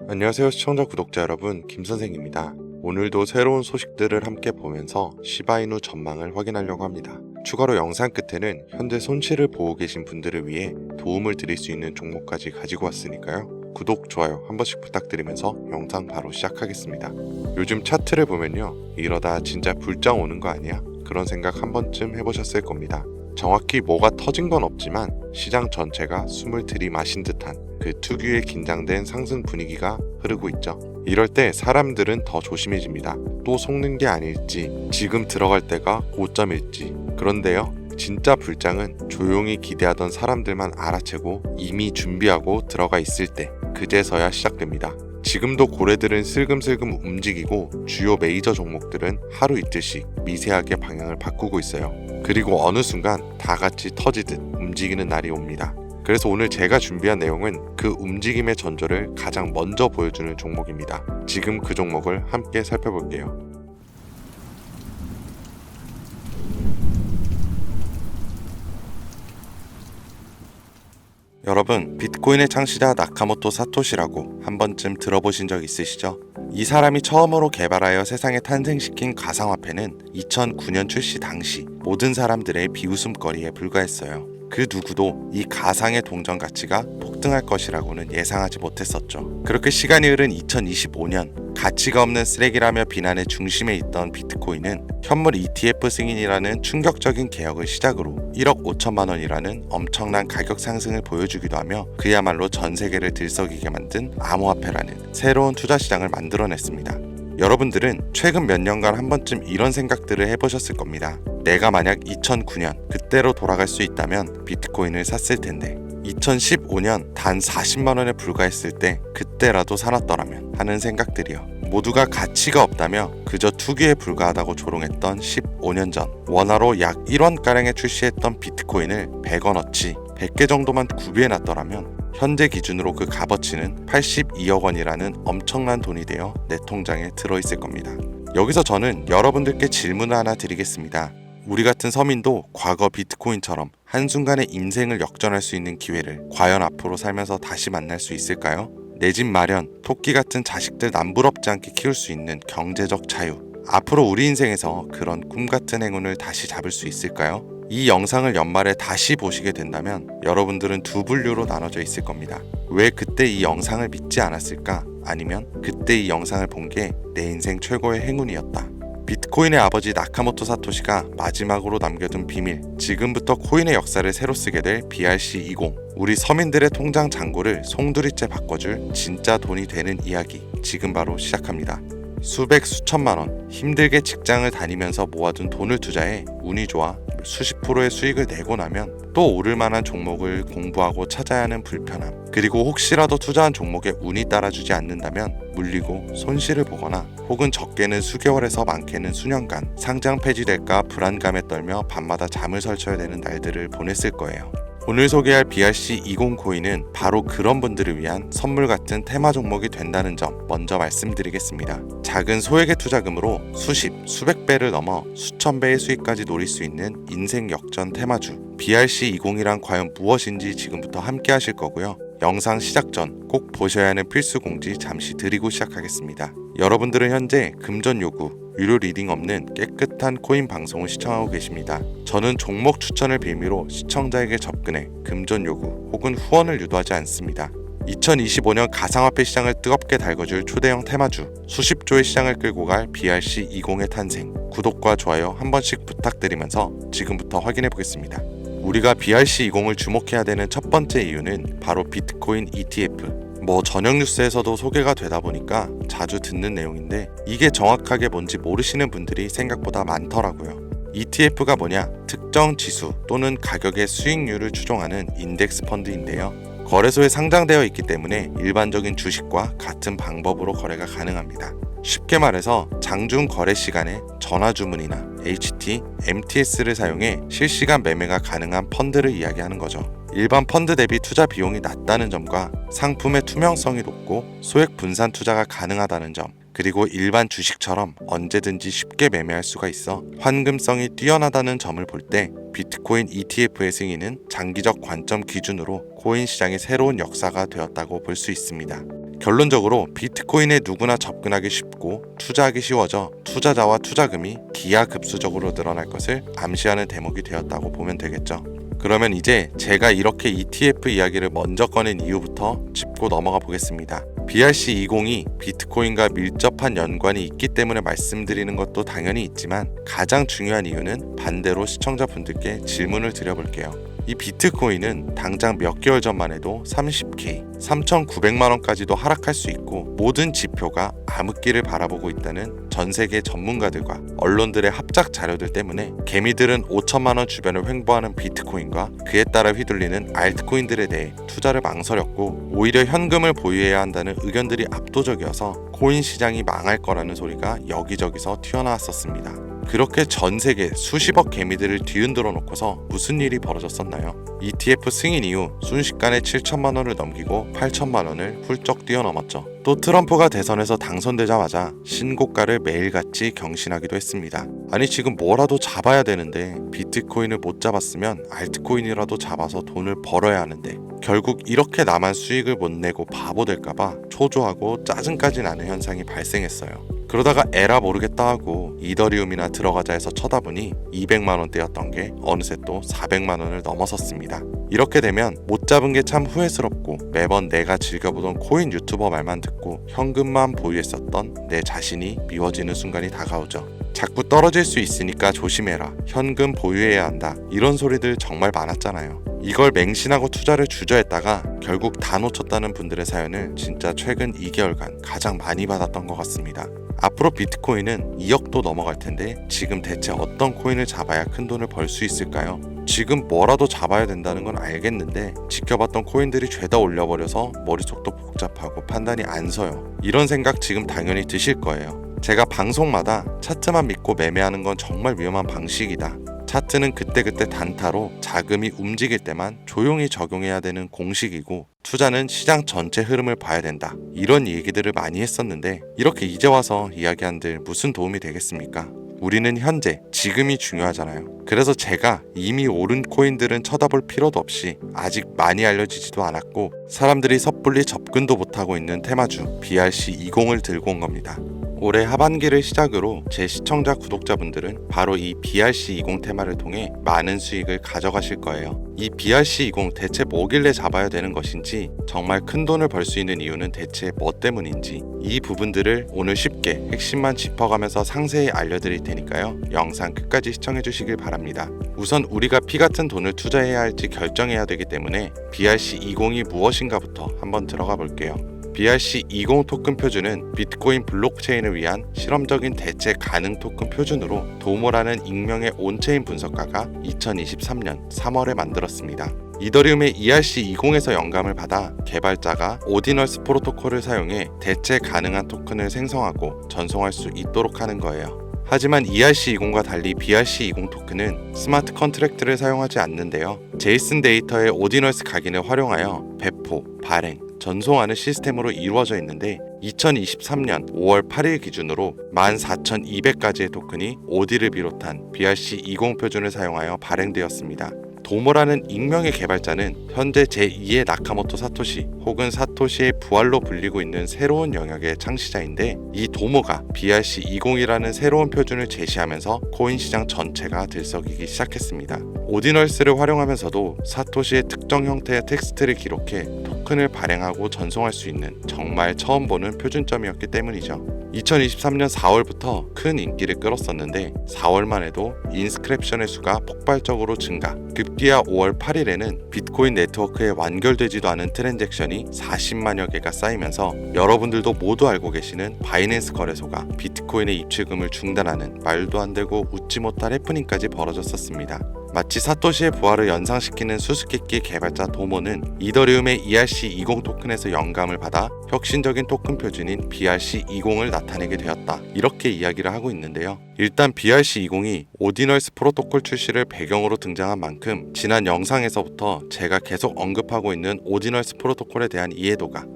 안녕하세요 시청자 구독자 여러분, 김선생입니다. 오늘도 새로운 소식들을 함께 보면서 시바이누 전망을 확인하려고 합니다. 추가로 영상 끝에는 현재 손실을 보고 계신 분들을 위해 도움을 드릴 수 있는 종목까지 가지고 왔으니까요. 구독, 좋아요 한 번씩 부탁드리면서 영상 바로 시작하겠습니다. 요즘 차트를 보면요, 이러다 진짜 불장 오는 거 아니야? 그런 생각 한 번쯤 해보셨을 겁니다. 정확히 뭐가 터진 건 없지만 시장 전체가 숨을 들이마신 듯한 그 특유의 긴장된 상승 분위기가 흐르고 있죠. 이럴 때 사람들은 더 조심해집니다. 또 속는 게 아닐지, 지금 들어갈 때가 고점일지. 그런데요, 진짜 불장은 조용히 기대하던 사람들만 알아채고 이미 준비하고 들어가 있을 때, 그제서야 시작됩니다. 지금도 고래들은 슬금슬금 움직이고 주요 메이저 종목들은 하루 이틀씩 미세하게 방향을 바꾸고 있어요. 그리고 어느 순간 다 같이 터지듯 움직이는 날이 옵니다. 그래서 오늘 제가 준비한 내용은 그 움직임의 전조를 가장 먼저 보여주는 종목입니다. 지금 그 종목을 함께 살펴볼게요. 여러분, 비트코인의 창시자 나카모토 사토시라고 한 번쯤 들어보신 적 있으시죠? 이 사람이 처음으로 개발하여 세상에 탄생시킨 가상화폐는 2009년 출시 당시 모든 사람들의 비웃음거리에 불과했어요. 그 누구도 이 가상의 동전 가치가 폭등할 것이라고는 예상하지 못했었죠. 그렇게 시간이 흐른 2025년, 가치가 없는 쓰레기라며 비난의 중심에 있던 비트코인은 현물 ETF 승인이라는 충격적인 개혁을 시작으로 1억 5천만 원이라는 엄청난 가격 상승을 보여주기도 하며 그야말로 전 세계를 들썩이게 만든 암호화폐라는 새로운 투자 시장을 만들어냈습니다. 여러분들은 최근 몇 년간 한 번쯤 이런 생각들을 해보셨을 겁니다. 내가 만약 2009년 그때로 돌아갈 수 있다면 비트코인을 샀을 텐데, 2015년 단 40만 원에 불과했을 때 그때라도 사놨더라면 하는 생각들이요. 모두가 가치가 없다며 그저 투기에 불과하다고 조롱했던 15년 전, 원화로 약 1원가량에 출시했던 비트코인을 100원어치 100개 정도만 구비해놨더라면 현재 기준으로 그 값어치는 82억 원이라는 엄청난 돈이 되어 내 통장에 들어있을 겁니다. 여기서 저는 여러분들께 질문을 하나 드리겠습니다. 우리 같은 서민도 과거 비트코인처럼 한순간에 인생을 역전할 수 있는 기회를 과연 앞으로 살면서 다시 만날 수 있을까요? 내 집 마련, 토끼 같은 자식들 남부럽지 않게 키울 수 있는 경제적 자유, 앞으로 우리 인생에서 그런 꿈 같은 행운을 다시 잡을 수 있을까요? 이 영상을 연말에 다시 보시게 된다면 여러분들은 두 분류로 나눠져 있을 겁니다. 왜 그때 이 영상을 믿지 않았을까? 아니면 그때 이 영상을 본 게 내 인생 최고의 행운이었다. 비트코인의 아버지 나카모토 사토시가 마지막으로 남겨둔 비밀, 지금부터 코인의 역사를 새로 쓰게 될 BRC20, 우리 서민들의 통장 잔고를 송두리째 바꿔줄 진짜 돈이 되는 이야기, 지금 바로 시작합니다. 수백 수천만 원 힘들게 직장을 다니면서 모아둔 돈을 투자해 운이 좋아 수십 프로의 수익을 내고 나면 또 오를 만한 종목을 공부하고 찾아야 하는 불편함, 그리고 혹시라도 투자한 종목에 운이 따라주지 않는다면 물리고 손실을 보거나 혹은 적게는 수개월에서 많게는 수년간 상장 폐지될까 불안감에 떨며 밤마다 잠을 설쳐야 되는 날들을 보냈을 거예요. 오늘 소개할 BRC20 코인은 바로 그런 분들을 위한 선물 같은 테마 종목이 된다는 점 먼저 말씀드리겠습니다. 작은 소액의 투자금으로 수십, 수백 배를 넘어 수천 배의 수익까지 노릴 수 있는 인생 역전 테마주 BRC20이란 과연 무엇인지 지금부터 함께 하실 거고요. 영상 시작 전 꼭 보셔야 하는 필수 공지 잠시 드리고 시작하겠습니다. 여러분들은 현재 금전 요구, 유료 리딩 없는 깨끗한 코인 방송을 시청하고 계십니다. 저는 종목 추천을 빌미로 시청자에게 접근해 금전 요구 혹은 후원을 유도하지 않습니다. 2025년 가상화폐 시장을 뜨겁게 달궈줄 초대형 테마주, 수십 조의 시장을 끌고 갈 BRC20의 탄생, 구독과 좋아요 한 번씩 부탁드리면서 지금부터 확인해 보겠습니다. 우리가 BRC20을 주목해야 되는 첫 번째 이유는 바로 비트코인 ETF. 저녁 뉴스에서도 소개가 되다 보니까 자주 듣는 내용인데 이게 정확하게 뭔지 모르시는 분들이 생각보다 많더라고요. ETF가 뭐냐? 특정 지수 또는 가격의 수익률을 추종하는 인덱스 펀드인데요. 거래소에 상장되어 있기 때문에 일반적인 주식과 같은 방법으로 거래가 가능합니다. 쉽게 말해서 장중 거래 시간에 전화 주문이나 HT, MTS를 사용해 실시간 매매가 가능한 펀드를 이야기하는 거죠. 일반 펀드 대비 투자 비용이 낮다는 점과 상품의 투명성이 높고 소액 분산 투자가 가능하다는 점, 그리고 일반 주식처럼 언제든지 쉽게 매매할 수가 있어 환금성이 뛰어나다는 점을 볼 때 비트코인 ETF의 승인은 장기적 관점 기준으로 코인 시장의 새로운 역사가 되었다고 볼 수 있습니다. 결론적으로 비트코인에 누구나 접근하기 쉽고 투자하기 쉬워져 투자자와 투자금이 기하급수적으로 늘어날 것을 암시하는 대목이 되었다고 보면 되겠죠. 그러면 이제 제가 이렇게 ETF 이야기를 먼저 꺼낸 이유부터 짚고 넘어가 보겠습니다. BRC20이 비트코인과 밀접한 연관이 있기 때문에 말씀드리는 것도 당연히 있지만 가장 중요한 이유는 반대로 시청자분들께 질문을 드려볼게요. 이 비트코인은 당장 몇 개월 전만 해도 30K, 3,900만 원까지도 하락할 수 있고 모든 지표가 암흑기를 바라보고 있다는 전 세계 전문가들과 언론들의 합작 자료들 때문에 개미들은 5천만 원 주변을 횡보하는 비트코인과 그에 따라 휘둘리는 알트코인들에 대해 투자를 망설였고 오히려 현금을 보유해야 한다는 의견들이 압도적이어서 코인 시장이 망할 거라는 소리가 여기저기서 튀어나왔었습니다. 그렇게 전 세계 수십억 개미들을 뒤흔들어 놓고서 무슨 일이 벌어졌었나요? ETF 승인 이후 순식간에 7천만 원을 넘기고 8천만 원을 훌쩍 뛰어넘었죠. 또 트럼프가 대선에서 당선되자마자 신고가를 매일같이 경신하기도 했습니다. 아니 지금 뭐라도 잡아야 되는데 비트코인을 못 잡았으면 알트코인이라도 잡아서 돈을 벌어야 하는데 결국 이렇게 나만 수익을 못 내고 바보 될까봐 초조하고 짜증까지 나는 현상이 발생했어요. 그러다가 에라 모르겠다 하고 이더리움이나 들어가자 해서 쳐다보니 200만 원대였던 게 어느새 또 400만 원을 넘어섰습니다. 이렇게 되면 못 잡은 게 참 후회스럽고 매번 내가 즐겨보던 코인 유튜버 말만 듣고 현금만 보유했었던 내 자신이 미워지는 순간이 다가오죠. 자꾸 떨어질 수 있으니까 조심해라. 현금 보유해야 한다. 이런 소리들 정말 많았잖아요. 이걸 맹신하고 투자를 주저했다가 결국 다 놓쳤다는 분들의 사연을 진짜 최근 2개월간 가장 많이 받았던 것 같습니다. 앞으로 비트코인은 2억도 넘어갈 텐데 지금 대체 어떤 코인을 잡아야 큰 돈을 벌 수 있을까요? 지금 뭐라도 잡아야 된다는 건 알겠는데 지켜봤던 코인들이 죄다 올려버려서 머릿속도 복잡하고 판단이 안 서요. 이런 생각 지금 당연히 드실 거예요. 제가 방송마다 차트만 믿고 매매하는 건 정말 위험한 방식이다. 차트는 그때그때 단타로 자금이 움직일 때만 조용히 적용해야 되는 공식이고 투자는 시장 전체 흐름을 봐야 된다. 이런 얘기들을 많이 했었는데 이렇게 이제 와서 이야기한들 무슨 도움이 되겠습니까? 우리는 현재, 지금이 중요하잖아요. 그래서 제가 이미 오른 코인들은 쳐다볼 필요도 없이 아직 많이 알려지지도 않았고 사람들이 섣불리 접근도 못하고 있는 테마주 BRC20을 들고 온 겁니다. 올해 하반기를 시작으로 제 시청자 구독자분들은 바로 이 BRC20 테마를 통해 많은 수익을 가져가실 거예요. 이 BRC20 대체 뭐길래 잡아야 되는 것인지, 정말 큰 돈을 벌 수 있는 이유는 대체 뭐 때문인지, 이 부분들을 오늘 쉽게 핵심만 짚어가면서 상세히 알려드릴 테니까요. 영상 끝까지 시청해 주시길 바랍니다. 우선 우리가 피 같은 돈을 투자해야 할지 결정해야 되기 때문에 BRC20이 무엇인가부터 한번 들어가 볼게요. BRC20 토큰 표준은 비트코인 블록체인을 위한 실험적인 대체 가능 토큰 표준으로 도모라는 익명의 온체인 분석가가 2023년 3월에 만들었습니다. 이더리움의 ERC20에서 영감을 받아 개발자가 오디널스 프로토콜을 사용해 대체 가능한 토큰을 생성하고 전송할 수 있도록 하는 거예요. 하지만 ERC20과 달리 BRC20 토큰은 스마트 컨트랙트를 사용하지 않는데요. 제이슨 데이터의 오디널스 각인을 활용하여 배포, 발행, 전송하는 시스템으로 이루어져 있는데 2023년 5월 8일 기준으로 14,200가지의 토큰이 오디를 비롯한 BRC20 표준을 사용하여 발행되었습니다. 도모라는 익명의 개발자는 현재 제2의 나카모토 사토시 혹은 사토시의 부활로 불리고 있는 새로운 영역의 창시자인데 이 도모가 BRC20이라는 새로운 표준을 제시하면서 코인 시장 전체가 들썩이기 시작했습니다. 오디널스를 활용하면서도 사토시의 특정 형태의 텍스트를 기록해 토큰을 발행하고 전송할 수 있는 정말 처음 보는 표준점이었기 때문이죠. 2023년 4월부터 큰 인기를 끌었었는데 4월만 해도 인스크랩션의 수가 폭발적으로 증가, 급기야 5월 8일에는 비트코인 네트워크에 완결되지도 않은 트랜잭션이 40만여 개가 쌓이면서 여러분들도 모두 알고 계시는 바이낸스 거래소가 비트코인의 입출금을 중단하는 말도 안 되고 웃지 못할 해프닝까지 벌어졌었습니다. 마치 사토시의 부활을 연상시키는 수수께끼 개발자 도모는 이더리움의 ERC20 토큰에서 영감을 받아 혁신적인 토큰 표준인 BRC20을 나타내게 되었다. 이렇게 이야기를 하고 있는데요. 일단 BRC20이 오디널스 프로토콜 출시를 배경으로 등장한 만큼 지난 영상에서부터 제가 계속 언급하고 있는 오디널스 프로토콜에 대한 이해도가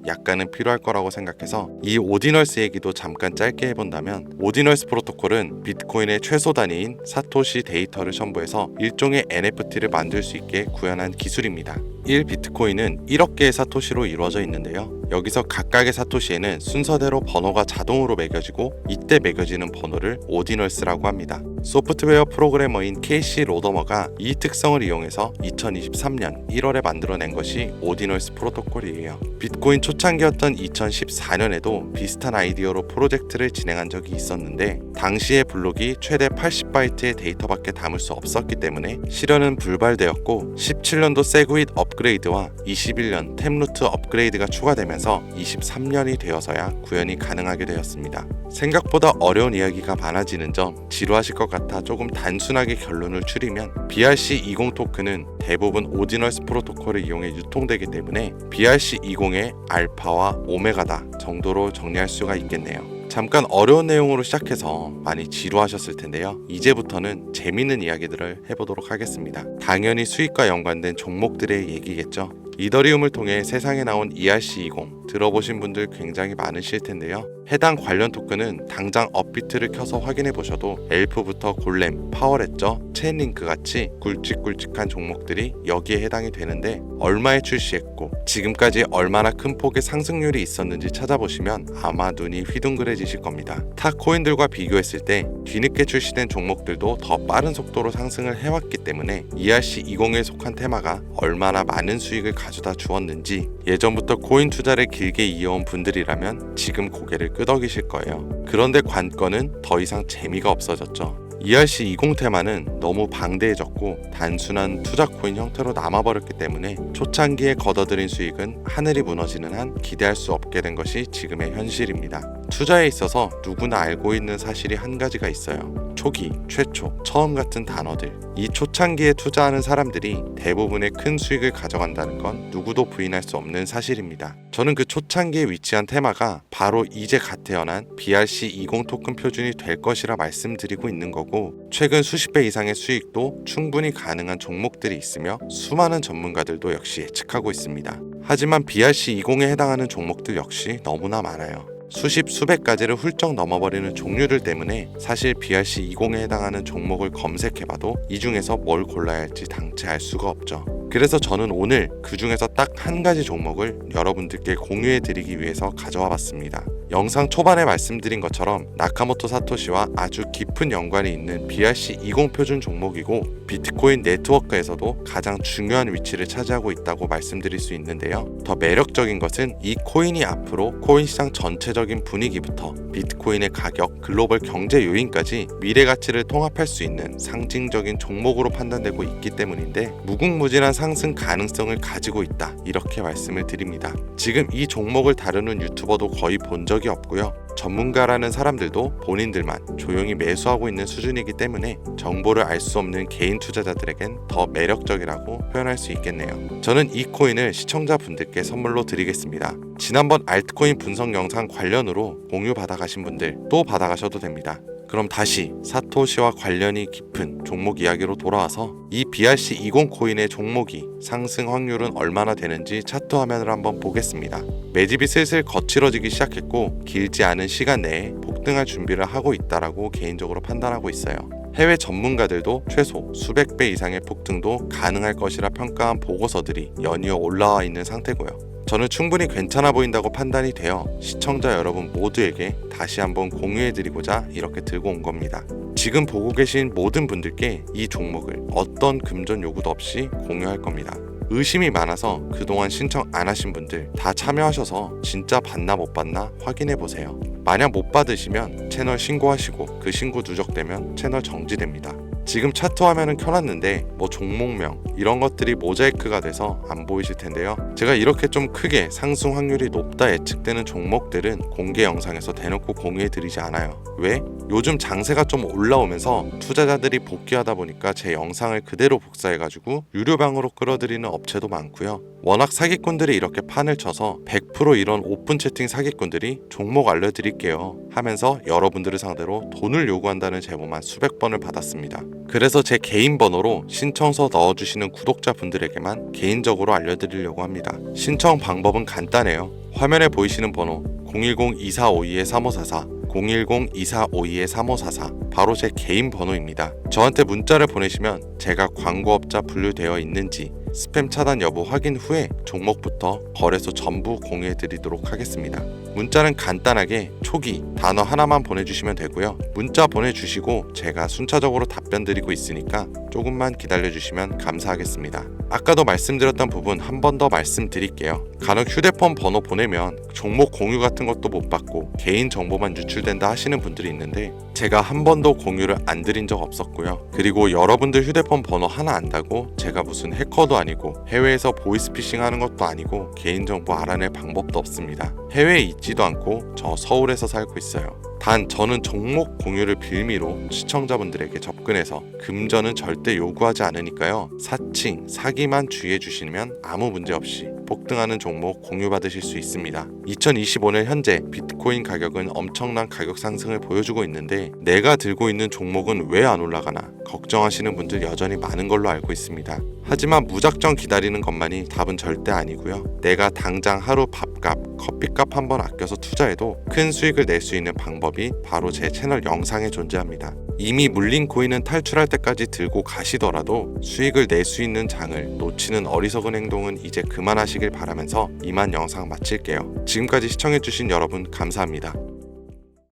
약간은 필요할 거라고 생각해서 이 오디널스 얘기도 잠깐 짧게 해본다면, 오디널스 프로토콜은 비트코인의 최소 단위인 사토시 데이터를 첨부해서 일종의 NFT를 만들 수 있게 구현한 기술입니다. 1 비트코인은 1억 개의 사토시로 이루어져 있는데요. 여기서 각각의 사토시에는 순서대로 번호가 자동으로 매겨지고 이때 매겨지는 번호를 오디널스라고 합니다. 소프트웨어 프로그래머인 케이시 로더머가 이 특성을 이용해서 2023년 1월에 만들어낸 것이 오디널스 프로토콜이에요. 비트코인 초창기였던 2014년에도 비슷한 아이디어로 프로젝트를 진행한 적이 있었는데 당시의 블록이 최대 80바이트의 데이터밖에 담을 수 없었기 때문에 실현은 불발되었고 17년도 세그윗 업그레이드와 21년 템루트 업그레이드가 추가되면서 23년이 되어서야 구현이 가능하게 되었습니다. 생각보다 어려운 이야기가 많아지는 점 지루하실 것 같아 조금 단순하게 결론을 추리면 BRC20 토큰은 대부분 오디널스 프로토콜을 이용해 유통되기 때문에 BRC20의 알파와 오메가다 정도로 정리할 수가 있겠네요. 잠깐 어려운 내용으로 시작해서 많이 지루하셨을 텐데요. 이제부터는 재밌는 이야기들을 해보도록 하겠습니다. 당연히 수익과 연관된 종목들의 얘기겠죠. 이더리움을 통해 세상에 나온 ERC20 들어보신 분들 굉장히 많으실 텐데요. 해당 관련 토큰은 당장 업비트를 켜서 확인해 보셔도 엘프부터 골렘, 파워레저, 체인링크 같이 굵직굵직한 종목들이 여기에 해당이 되는데 얼마에 출시했고 지금까지 얼마나 큰 폭의 상승률이 있었는지 찾아보시면 아마 눈이 휘둥그레지실 겁니다. 타 코인들과 비교했을 때 뒤늦게 출시된 종목들도 더 빠른 속도로 상승을 해왔기 때문에 ERC20에 속한 테마가 얼마나 많은 수익을 가져다 주었는지 예전부터 코인 투자를 길게 이어온 분들이라면 지금 고개를 끄덕이실 거예요. 그런데 관건은 더 이상 재미가 없어졌죠. ERC20 테마는 너무 방대해졌고 단순한 투자 코인 형태로 남아버렸기 때문에 초창기에 걷어들인 수익은 하늘이 무너지는 한 기대할 수 없게 된 것이 지금의 현실입니다. 투자에 있어서 누구나 알고 있는 사실이 한 가지가 있어요. 초기, 최초, 처음 같은 단어들. 이 초창기에 투자하는 사람들이 대부분의 큰 수익을 가져간다는 건 누구도 부인할 수 없는 사실입니다. 저는 그 초창기에 위치한 테마가 바로 이제 갓 태어난 BRC20 토큰 표준이 될 것이라 말씀드리고 있는 거고 최근 수십 배 이상의 수익도 충분히 가능한 종목들이 있으며 수많은 전문가들도 역시 예측하고 있습니다. 하지만 BRC20에 해당하는 종목들 역시 너무나 많아요. 수십 수백 가지를 훌쩍 넘어버리는 종류들 때문에 사실 BRC20에 해당하는 종목을 검색해봐도 이 중에서 뭘 골라야 할지 당최 알 수가 없죠. 그래서 저는 오늘 그 중에서 딱 한 가지 종목을 여러분들께 공유해드리기 위해서 가져와 봤습니다. 영상 초반에 말씀드린 것처럼 나카모토 사토시와 아주 깊은 연관이 있는 BRC20 표준 종목이고 비트코인 네트워크에서도 가장 중요한 위치를 차지하고 있다고 말씀드릴 수 있는데요. 더 매력적인 것은 이 코인이 앞으로 코인 시장 전체적인 분위기부터 비트코인의 가격, 글로벌 경제 요인까지 미래 가치를 통합할 수 있는 상징적인 종목으로 판단되고 있기 때문인데 무궁무진한 상승 가능성을 가지고 있다 이렇게 말씀을 드립니다. 지금 이 종목을 다루는 유튜버도 거의 본 적이 없고요. 전문가라는 사람들도 본인들만 조용히 매수하고 있는 수준이기 때문에 정보를 알 수 없는 개인 투자자들에겐 더 매력적이라고 표현할 수 있겠네요. 저는 이 코인을 시청자분들께 선물로 드리겠습니다. 지난번 알트코인 분석 영상 관련으로 공유 받아가신 분들 또 받아가셔도 됩니다. 그럼 다시 사토시와 관련이 깊은 종목 이야기로 돌아와서 이 BRC20 코인의 종목이 상승 확률은 얼마나 되는지 차트 화면을 한번 보겠습니다. 매집이 슬슬 거칠어지기 시작했고 길지 않은 시간 내에 폭등할 준비를 하고 있다라고 개인적으로 판단하고 있어요. 해외 전문가들도 최소 수백 배 이상의 폭등도 가능할 것이라 평가한 보고서들이 연이어 올라와 있는 상태고요. 저는 충분히 괜찮아 보인다고 판단이 되어 시청자 여러분 모두에게 다시 한번 공유해드리고자 이렇게 들고 온 겁니다. 지금 보고 계신 모든 분들께 이 종목을 어떤 금전 요구도 없이 공유할 겁니다. 의심이 많아서 그동안 신청 안 하신 분들 다 참여하셔서 진짜 받나 못 받나 확인해 보세요. 만약 못 받으시면 채널 신고하시고 그 신고 누적되면 채널 정지됩니다. 지금 차트 화면은 켜놨는데 뭐 종목명 이런 것들이 모자이크가 돼서 안 보이실 텐데요. 제가 이렇게 좀 크게 상승 확률이 높다 예측되는 종목들은 공개 영상에서 대놓고 공유해드리지 않아요. 왜? 요즘 장세가 좀 올라오면서 투자자들이 복귀하다 보니까 제 영상을 그대로 복사해가지고 유료방으로 끌어들이는 업체도 많고요. 워낙 사기꾼들이 이렇게 판을 쳐서 100% 이런 오픈 채팅 사기꾼들이 종목 알려드릴게요 하면서 여러분들을 상대로 돈을 요구한다는 제보만 수백 번을 받았습니다. 그래서 제 개인 번호로 신청서 넣어주시는 구독자분들에게만 개인적으로 알려드리려고 합니다. 신청 방법은 간단해요. 화면에 보이시는 번호 010-2452-3544 010-2452-3544 바로 제 개인 번호입니다. 저한테 문자를 보내시면 제가 광고업자 분류되어 있는지 스팸 차단 여부 확인 후에 종목부터 거래소 전부 공유해드리도록 하겠습니다. 문자는 간단하게 초기 단어 하나만 보내주시면 되고요. 문자 보내주시고 제가 순차적으로 답변 드리고 있으니까 조금만 기다려주시면 감사하겠습니다. 아까도 말씀드렸던 부분 한 번 더 말씀드릴게요. 간혹 휴대폰 번호 보내면 종목 공유 같은 것도 못 받고 개인 정보만 유출된다 하시는 분들이 있는데 제가 한 번도 공유를 안 드린 적 없었고요. 그리고 여러분들 휴대폰 번호 하나 안다고 제가 무슨 해커도 아니고 해외에서 보이스피싱 하는 것도 아니고 개인정보 알아낼 방법도 없습니다. 해외에 있지도 않고 저 서울에서 살고 있어요. 단 저는 종목 공유를 빌미로 시청자분들에게 접근해서 금전은 절대 요구하지 않으니까요. 사칭, 사기만 주의해 주시면 아무 문제 없이 폭등하는 종목 공유받으실 수 있습니다. 2025년 현재 비트코인 가격은 엄청난 가격 상승을 보여주고 있는데 내가 들고 있는 종목은 왜 안 올라가나 걱정하시는 분들 여전히 많은 걸로 알고 있습니다. 하지만 무작정 기다리는 것만이 답은 절대 아니고요. 내가 당장 하루 밥값, 커피값 한번 아껴서 투자해도 큰 수익을 낼 수 있는 방법이 바로 제 채널 영상에 존재합니다. 이미 물린 코인은 탈출할 때까지 들고 가시더라도 수익을 낼 수 있는 장을 놓치는 어리석은 행동은 이제 그만하시길 바라면서 이만 영상 마칠게요. 지금까지 시청해주신 여러분 감사합니다.